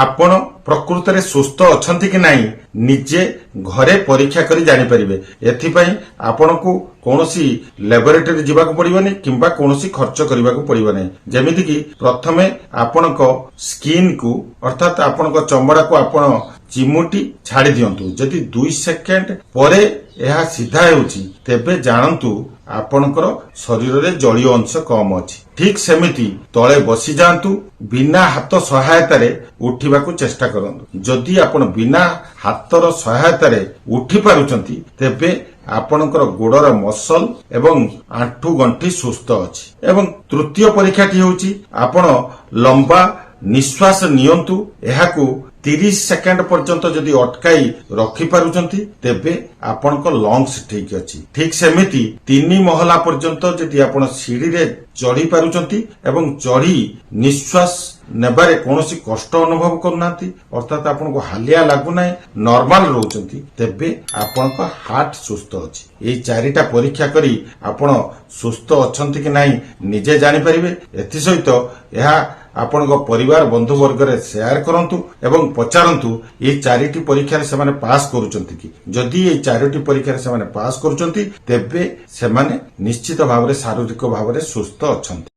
ଆପଣ ପ୍ରକୃତରେ ସୁସ୍ଥ ଅଛନ୍ତି କି ନାହିଁ ନିଜେ ଘରେ ପରୀକ୍ଷା କରି ଜାଣିପାରିବେ। ଏଥିପାଇଁ ଆପଣଙ୍କୁ କୌଣସି ଲ୍ୟାବୋରେଟୋରୀ ଯିବାକୁ ପଡିବନି କିମ୍ବା କୌଣସି ଖର୍ଚ୍ଚ କରିବାକୁ ପଡିବ ନାହିଁ। ଯେମିତିକି ପ୍ରଥମେ ଆପଣଙ୍କ ସ୍କିନ୍କୁ ଅର୍ଥାତ୍ ଆପଣଙ୍କ ଚମଡ଼ାକୁ ଆପଣ ଚିମୁଟି ଛାଡ଼ି ଦିଅନ୍ତୁ। ଯଦି 2 ସେକେଣ୍ଡ ପରେ ଏହା ସିଧା ହେଉଛି ତେବେ ଜାଣନ୍ତୁ ଆପଣଙ୍କର ଶରୀରରେ ଜଳୀୟ ଅଂଶ କମ୍ ଅଛି। ଠିକ୍ ସେମିତି ତଳେ ବସି ଯାଆନ୍ତୁ, ବିନା ହାତ ସହାୟତାରେ ଉଠିବାକୁ ଚେଷ୍ଟା କରନ୍ତୁ। ଯଦି ଆପଣ ବିନା ହାତର ସହାୟତାରେ ଉଠି ପାରୁଛନ୍ତି ତେବେ ଆପଣଙ୍କର ଗୋଡର ମସଲ ଏବଂ ଆଣ୍ଠୁ ଗଣ୍ଠି ସୁସ୍ଥ ଅଛି। ଏବଂ ତୃତୀୟ ପରୀକ୍ଷାଟି ହେଉଛି ଆପଣ ଲମ୍ବା ନିଶ୍ୱାସ ନିଅନ୍ତୁ। ଏହାକୁ 30 ସେକେଣ୍ଡ ପର୍ଯ୍ୟନ୍ତ ଯଦି ଅଟକାଇ ରଖିପାରୁଛନ୍ତି ତେବେ ଆପଣଙ୍କ ଲଙ୍ଗସ୍ ଠିକ୍ ଅଛି। ଠିକ୍ ସେମିତି 3 ମହଲା ପର୍ଯ୍ୟନ୍ତ ଯଦି ଆପଣ ସିଡିରେ ଚଢି ପାରୁଛନ୍ତି ଏବଂ ଚଢି ନିଶ୍ୱାସ ନେବାରେ କୌଣସି କଷ୍ଟ ଅନୁଭବ କରୁନାହାନ୍ତି, ଅର୍ଥାତ୍ ଆପଣଙ୍କୁ ହାଲିଆ ଲାଗୁନାହିଁ, ନର୍ମାଲ ରହୁଛନ୍ତି, ତେବେ ଆପଣଙ୍କ ହାର୍ଟ ସୁସ୍ଥ ଅଛି। ଏହି 4ଟା ପରୀକ୍ଷା କରି ଆପଣ ସୁସ୍ଥ ଅଛନ୍ତି କି ନାହିଁ ନିଜେ ଜାଣିପାରିବେ। ଏଥିସହିତ ଏହା ଆପଣଙ୍କ ପରିବାର ବନ୍ଧୁବର୍ଗରେ ସେୟାର କରନ୍ତୁ ଏବଂ ପଚାରନ୍ତୁ ଏହି 4ଟି ପରୀକ୍ଷାରେ ସେମାନେ ପାସ୍ କରୁଛନ୍ତି କି। ଯଦି ଏହି 4ଟି ପରୀକ୍ଷାରେ ସେମାନେ ପାସ୍ କରୁଛନ୍ତି ତେବେ ସେମାନେ ନିଶ୍ଚିତ ଭାବରେ ଶାରୀରିକ ଭାବରେ ସୁସ୍ଥ ଅଛନ୍ତି।